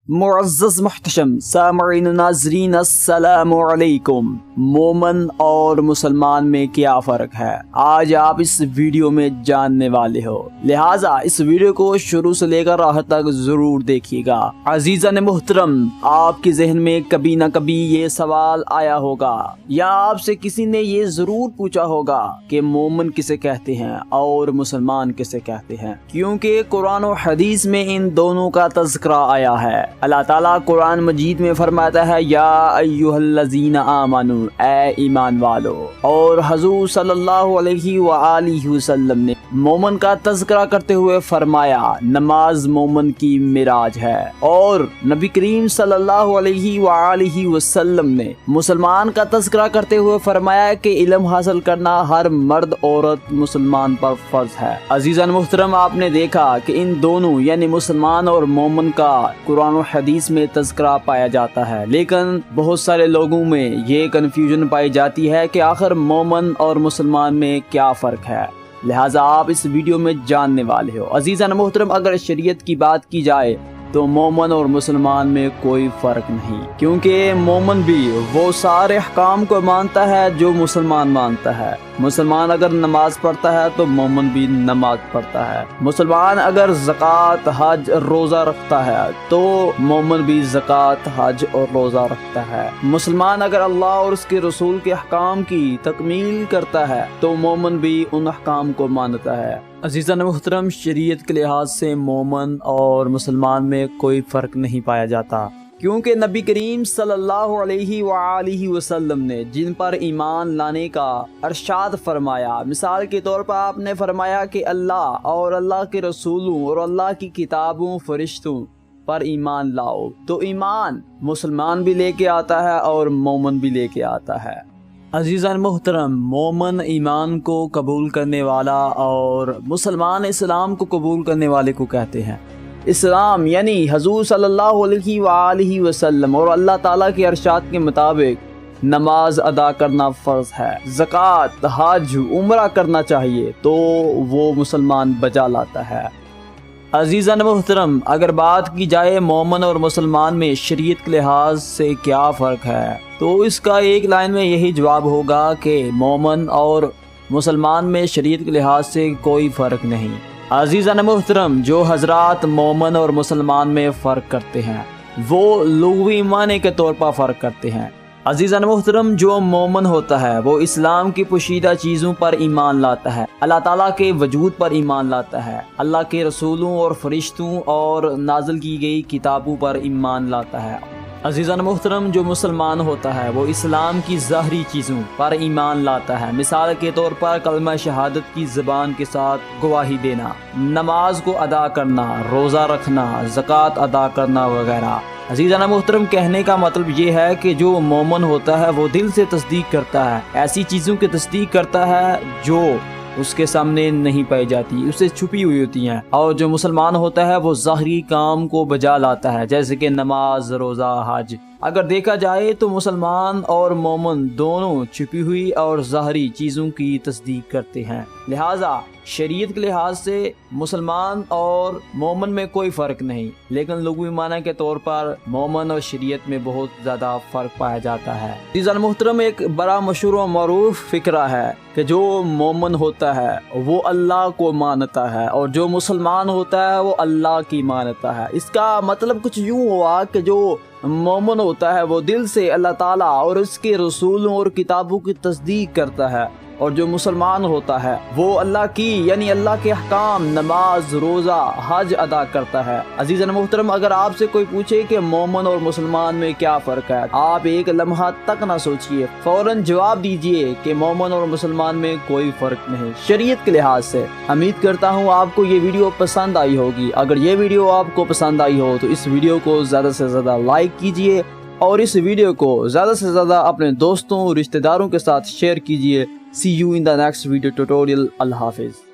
मुअज़्ज़ज़ मुहतशम सामईन नाज़रीन अस्सलामु अलैकुम। मोमन और मुसलमान में क्या फ़र्क है, आज आप इस वीडियो में जानने वाले हो, लिहाजा इस वीडियो को शुरू से लेकर आखिर तक ज़रूर देखिएगा। अज़ीज़ान मुहतरम, आपके जहन में कभी न कभी ये सवाल आया होगा या आपसे किसी ने ये ज़रूर पूछा होगा कि मोमन किसे कहते हैं और मुसलमान किसे कहते हैं, क्योंकि कुरान और हदीस में इन दोनों का तज़किरा आया है। अल्लाह ताला कुरान मजीद में फरमाता है, या अय्युहल्लज़ीना आमनू, ए ईमान वालो। और हुज़ूर सल्लल्लाहु अलैहि वआलिहि वसल्लम ने मोमन का तज़किरा करते हुए फरमाया, नमाज मोमन की मिराज है। और नबी करीम सल्लल्लाहु अलैहि वआलिहि वसल्लम ने मुसलमान का तज़किरा करते हुए फरमाया कि इल्म हासिल करना हर मर्द औरत मुसलमान पर फर्ज है। अज़ीज़ान मुहतरम, आपने देखा कि इन दोनों यानी मुसलमान और मोमन का कुरान और हदीस में तज़किरा पाया जाता है, लेकिन बहुत सारे लोगों में ये कन्फ्यूजन पाई जाती है कि आखिर मोमन और मुसलमान में क्या फ़र्क है, लिहाजा आप इस वीडियो में जानने वाले हो। अज़ीज़ान मोहतरम, अगर शरीयत की बात की जाए तो मोमन और मुसलमान में कोई फ़र्क नहीं, क्योंकि मोमन भी वो सारे अहकाम को मानता है जो मुसलमान मानता है। मुसलमान अगर नमाज पढ़ता है तो मोमन भी नमाज पढ़ता है। मुसलमान अगर ज़कात हज रोज़ा रखता है तो मोमन भी ज़कात हज और रोज़ा रखता है। मुसलमान अगर अल्लाह और उसके रसूल के अहकाम की तकमील करता है तो मोमन भी उन अहकाम को मानता है। अज़ीज़ान मुहतरम, शरीयत के लिहाज से मोमन और मुसलमान में कोई फ़र्क नहीं पाया जाता, क्योंकि नबी करीम सल्लल्लाहु अलैहि वआलिहि वसल्लम ने जिन पर ईमान लाने का इरशाद फरमाया, मिसाल के तौर पर आपने फरमाया कि अल्लाह और अल्लाह के रसूलों और अल्लाह की किताबों फरिश्तों पर ईमान लाओ, तो ईमान मुसलमान भी लेके आता है और मोमन भी लेके आता है। अज़ीज़ान मुहतरम, मोमन ईमान को कबूल करने वाला और मुसलमान इस्लाम को कबूल करने वाले को कहते हैं। इस्लाम यानी हुज़ूर सल्लल्लाहु अलैहि वआलिहि वसल्लम और अल्लाह ताला के इरशाद के मुताबिक नमाज अदा करना फ़र्ज है, ज़कात हज उम्रा करना चाहिए, तो वो मुसलमान बजा लाता है। अज़ीज़ान मुहतरम, अगर बात की जाए मोमन और मुसलमान में शरीयत के लिहाज से क्या फ़र्क है, तो इसका एक लाइन में यही जवाब होगा कि मोमन और मुसलमान में शरीयत के लिहाज से कोई फ़र्क नहीं। अज़ीज़ान मुहतरम, जो हज़रात मोमन और मुसलमान में फ़र्क करते हैं वो लुग़वी माने के तौर पर फ़र्क करते हैं। अज़ीज़ान मुहतरम, जो मोमन होता है वो इस्लाम की पोशीदा चीज़ों पर ईमान लाता है, अल्लाह ताला के वजूद पर ईमान लाता है, अल्लाह के रसूलों और फरिश्तों और नाज़िल की गई किताबों पर ईमान लाता है। अज़ीज़ान मुहतरम, जो मुसलमान होता है वो इस्लाम की ज़ाहरी चीज़ों पर ईमान लाता है, मिसाल के तौर पर कलमा शहादत की ज़बान के साथ गवाही देना, नमाज को अदा करना, रोज़ा रखना, ज़कात अदा करना वगैरह। अज़ीज़ान मुहतरम, कहने का मतलब ये है कि जो मोमन होता है वो दिल से तस्दीक करता है, ऐसी चीज़ों की तस्दीक करता है जो उसके सामने नहीं पाई जाती, उससे छुपी हुई होती हैं। और जो मुसलमान होता है वो ज़ाहरी काम को बजा लाता है, जैसे कि नमाज, रोज़ा, हज। अगर देखा जाए तो मुसलमान और मोमन दोनों छुपी हुई और ज़ाहरी चीज़ों की तस्दीक करते हैं, लिहाजा शरीयत के लिहाज से मुसलमान और मोमन में कोई फ़र्क नहीं, लेकिन लुग़वी माना के तौर पर मोमन और शरीयत में बहुत ज़्यादा फ़र्क पाया जाता है। अज़ीज़ान मुहतरम, एक बड़ा मशहूर और मरूफ फ़िक्रा है कि जो मोमन होता है वो अल्लाह को मानता है और जो मुसलमान होता है वो अल्लाह की मानता है। इसका मतलब कुछ यूँ हुआ कि जो मोमन होता है वो दिल से अल्लाह ताला और उसके रसूलों और किताबों की तस्दीक करता है, और जो मुसलमान होता है वो अल्लाह की यानी अल्लाह के अहकाम, नमाज, रोज़ा, हज अदा करता है। अज़ीज़ान मुहतरम, अगर आपसे कोई पूछे कि मोमन और मुसलमान में क्या फ़र्क है, आप एक लम्हा तक ना सोचिए, फ़ौरन जवाब दीजिए कि मोमन और मुसलमान में कोई फ़र्क नहीं शरीयत के लिहाज से। उम्मीद करता हूँ आपको ये वीडियो पसंद आई होगी। अगर ये वीडियो आपको पसंद आई हो तो इस वीडियो को ज़्यादा से ज़्यादा लाइक कीजिए और इस वीडियो को ज़्यादा से ज़्यादा अपने दोस्तों, रिश्तेदारों के साथ शेयर कीजिए। See you in the next video tutorial. Allah Hafiz.